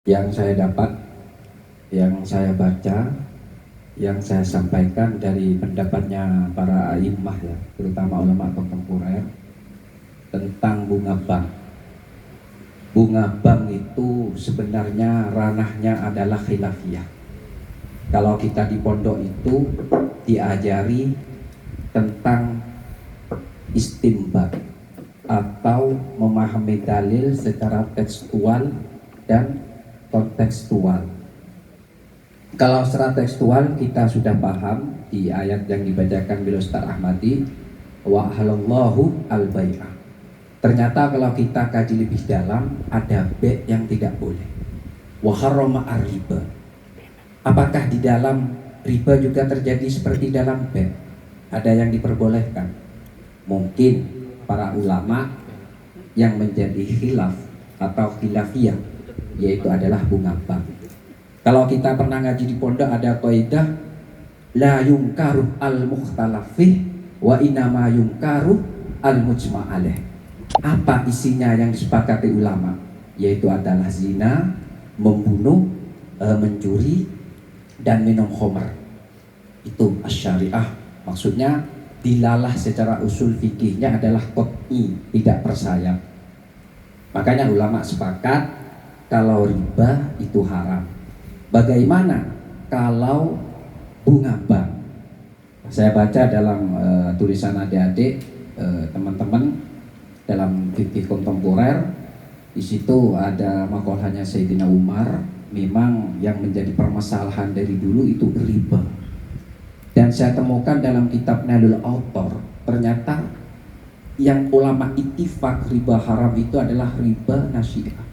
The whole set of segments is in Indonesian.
yang saya dapat, yang saya baca, yang saya sampaikan dari pendapatnya para a'immah ya, terutama ulama kontemporer tentang bunga bank. Bunga bank itu sebenarnya ranahnya adalah khilafiyah. Kalau kita di pondok itu diajari tentang istinbat atau memahami dalil secara tekstual dan kontekstual. Kalau secara tekstual kita sudah paham di ayat yang dibacakan oleh Ustaz Ahmadi, wa halallahu al-bai'ah. Ternyata kalau kita kaji lebih dalam ada be' yang tidak boleh. Wa harrama ar-riba. Apakah di dalam riba juga terjadi seperti dalam be'? Ada yang diperbolehkan? Mungkin para ulama yang menjadi khilaf atau khilafiyah, yaitu adalah bunga bank. Kalau kita pernah ngaji di pondok ada kaidah la yungkaru al-mukhtalafih wa inama yungkaru al-mujma'aleh. Apa isinya yang disepakati ulama? Yaitu adalah zina, membunuh, mencuri, dan minum khamr. Itu asy-syariah. Maksudnya dilalah secara usul fikihnya adalah qat'i, tidak persayap. Makanya ulama sepakat kalau riba itu haram. Bagaimana kalau bunga bank? Saya baca dalam tulisan adik-adik, teman-teman dalam fikih kontemporer, di situ ada makolahnya Sayyidina Umar. Memang yang menjadi permasalahan dari dulu itu riba. Dan saya temukan dalam kitab Nailul Autor, ternyata yang ulama ittifaq riba haram itu adalah riba nasi'ah.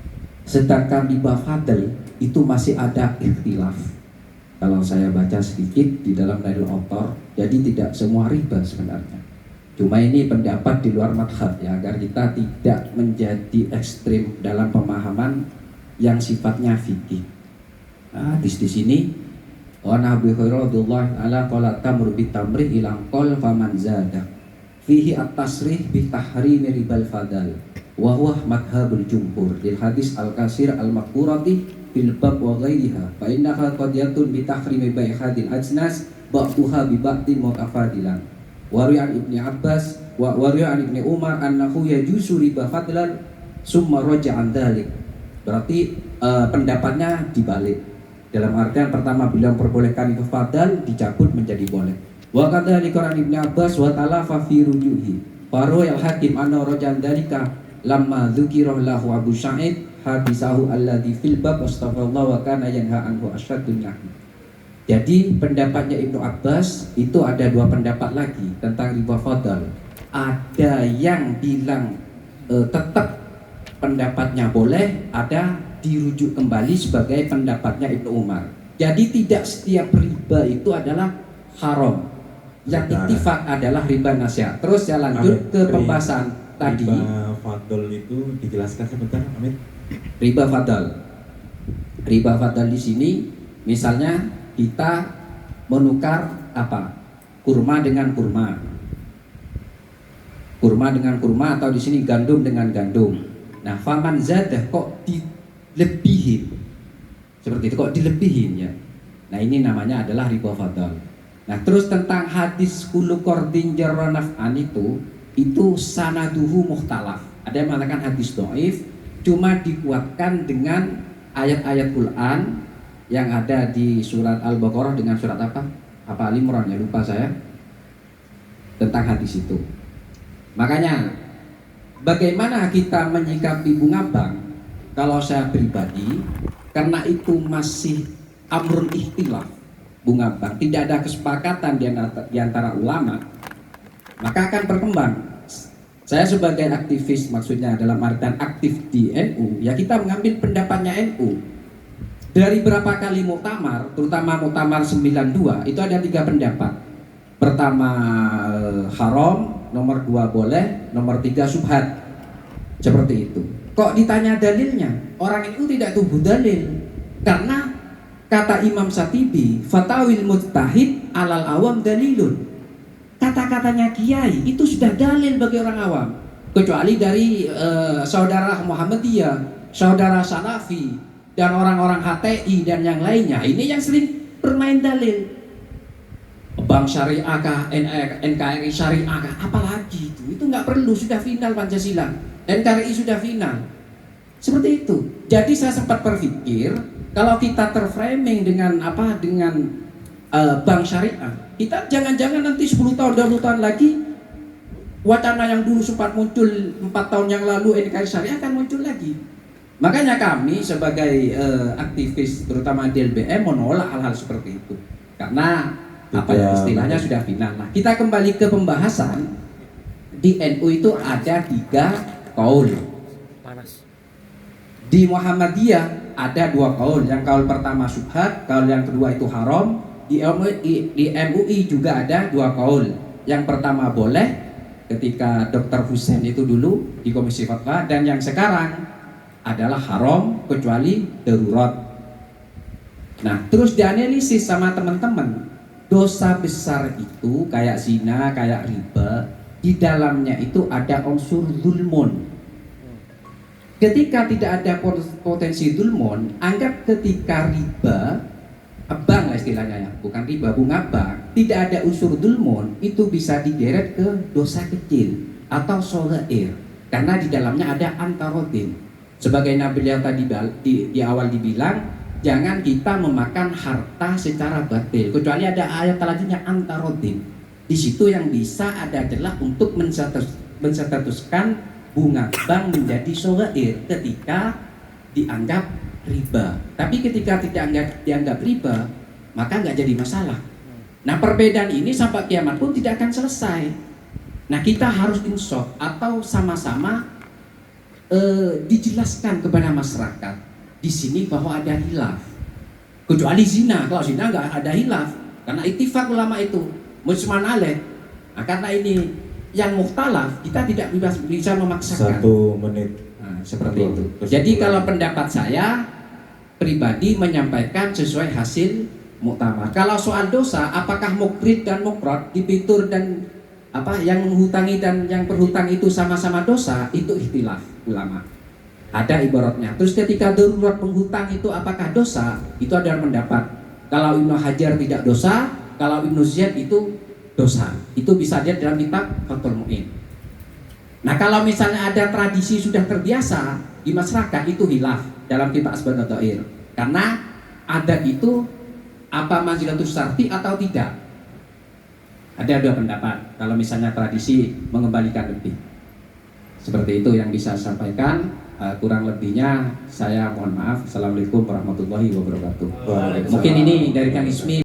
Sedangkan riba fadl itu masih ada ikhtilaf. Kalau saya baca sedikit di dalam Nailul Autor, jadi tidak semua riba sebenarnya. Cuma ini pendapat di luar madhab ya, agar kita tidak menjadi ekstrim dalam pemahaman yang sifatnya fikih. Nah, di sini wa nabi khairadullah ala qala tamr bi tamri ilang qol faman zada fihi at-tasrih bi tahrimi ribal fadal wa huwa madhhabul jumhur lil hadis al-kasir al-maqburati fil bab wa ghairiha fa innaha qad yatun bi tahrimi bai'adil ajnas ba'tuha bi ba'tin mutafadilan wa ri'an ibni Abbas wa ri'an ibni Umar annahu yajuzu riba fadlan summa raja'an dzalik. Berarti pendapatnya dibalik. Dalam artian pertama bilang perbolehkan itu fadal, dicabut menjadi boleh. Wa kadzalika an Ibnu Abbas wa talafa fi rujuhi. Faru al-hakim anna rajan dalika lamma dzukira lahu Abu Sa'id hadisahu alladhi fil bab astaghfirullah wa kana yanha anhu asyaddun nahi. Jadi pendapatnya Ibnu Abbas itu ada dua pendapat lagi tentang riba fadal. Ada yang bilang tetap pendapatnya boleh, ada dirujuk kembali sebagai pendapatnya Ibnu Umar. Jadi tidak setiap riba itu adalah haram. Yang ittifaq adalah riba nasi'ah. Terus saya lanjut ke pembahasan tadi. Riba fadl itu dijelaskan sebentar, Amit. Riba fadl. Riba fadl di sini misalnya kita menukar apa? Kurma dengan kurma. Kurma dengan kurma, atau di sini gandum dengan gandum. Nah, faman zadah kok dilebihin, seperti itu kok dilebihin ya. Nah, ini namanya adalah riba fadl. Nah, terus tentang hadis kullu qardin jarra naf'an itu sanaduhu mukhtalaf. Ada yang mengatakan hadis dhaif, cuma dikuatkan dengan ayat-ayat Quran yang ada di surat Al-Baqarah dengan surat apa? Apa Al-Imran ya, lupa saya. Tentang hadis itu. Makanya bagaimana kita menyikapi bunga bank? Kalau saya pribadi, karena itu masih amrun ikhtilaf, bunga bank tidak ada kesepakatan di antara ulama, maka akan berkembang. Saya sebagai aktivis, maksudnya dalam artian aktif di NU, ya kita mengambil pendapatnya NU. Dari berapa kali muktamar, terutama muktamar 92, itu ada 3 pendapat. Pertama haram, nomor 2 boleh, nomor 3 subhat. Seperti itu. Kok ditanya dalilnya? Orang itu tidak tubuh dalil. Karena kata Imam Syatibi, fatawil mujtahid alal awam dalilun. Kata-katanya kiai itu sudah dalil bagi orang awam. Kecuali dari saudara Muhammadiyah, saudara Salafi, dan orang-orang HTI dan yang lainnya ini yang sering bermain dalil. Bank Syariah kah, NKRI Syariah kah, apalagi itu nggak perlu, sudah final Pancasila, NKRI sudah final, seperti itu. Jadi saya sempat berpikir kalau kita terframing dengan bank syariah, kita jangan-jangan nanti 10 tahun 20 tahun lagi wacana yang dulu sempat muncul 4 tahun yang lalu NKRI Syariah akan muncul lagi. Makanya kami sebagai aktivis terutama di LBM menolak hal-hal seperti itu karena istilahnya sudah final. Nah, kita kembali ke pembahasan. Di NU itu ada 3 kaul. Di Muhammadiyah ada 2 kaul. Yang kaul pertama syubhat, kaul yang kedua itu haram. Di MUI juga ada 2 kaul. Yang pertama boleh ketika Dr. Hussein itu dulu di Komisi Fatwa, dan yang sekarang adalah haram kecuali darurat. Nah, terus dianalisis sama teman-teman. Dosa besar itu kayak zina, kayak riba, di dalamnya itu ada unsur zulmun. Ketika tidak ada potensi zulmun, anggap ketika riba, bank lah istilahnya ya, bukan riba, bunga bank, tidak ada unsur zulmun, itu bisa digeret ke dosa kecil atau shaghair, karena di dalamnya ada antarodin. Sebagai Nabi tadi di awal dibilang, jangan kita memakan harta secara batil, kecuali ada ayat selanjutnya antarodin. Di situ yang bisa ada adalah untuk menstatuskan bunga bank menjadi shaghair ketika dianggap riba. Tapi ketika tidak dianggap riba, maka nggak jadi masalah. Nah, perbedaan ini sampai kiamat pun tidak akan selesai. Nah, kita harus insaf atau sama-sama dijelaskan kepada masyarakat di sini bahwa ada hilaf. Kecuali zina, kalau zina nggak ada hilaf, karena ittifaq ulama itu mujman alaih. Nah, karena ini yang mukhtalaf, kita tidak bisa memaksakan. 1 menit. Nah, seperti itu. Jadi kalau pendapat saya pribadi menyampaikan sesuai hasil muktamar. Kalau soal dosa, apakah mukrid dan mukrad, debitur dan yang menghutangi dan yang berhutang itu sama-sama dosa, itu ikhtilaf ulama. Ada ibaratnya. Terus ketika darurat penghutang itu apakah dosa? Itu ada pendapat. Kalau Ibnu Hajar tidak dosa, kalau Ibnu Ziyad itu dosa. Itu bisa dilihat dalam kitab Fathul Mu'in. Nah, kalau misalnya ada tradisi sudah terbiasa di masyarakat, itu hilaf dalam kitab Asbab Dhair. Karena adat itu apa manzilatus syarti atau tidak? Ada 2 pendapat. Kalau misalnya tradisi mengembalikan lebih, seperti itu yang bisa saya sampaikan. Kurang lebihnya saya mohon maaf. Assalamualaikum warahmatullahi wabarakatuh. Mungkin ini dari Kang Ismi.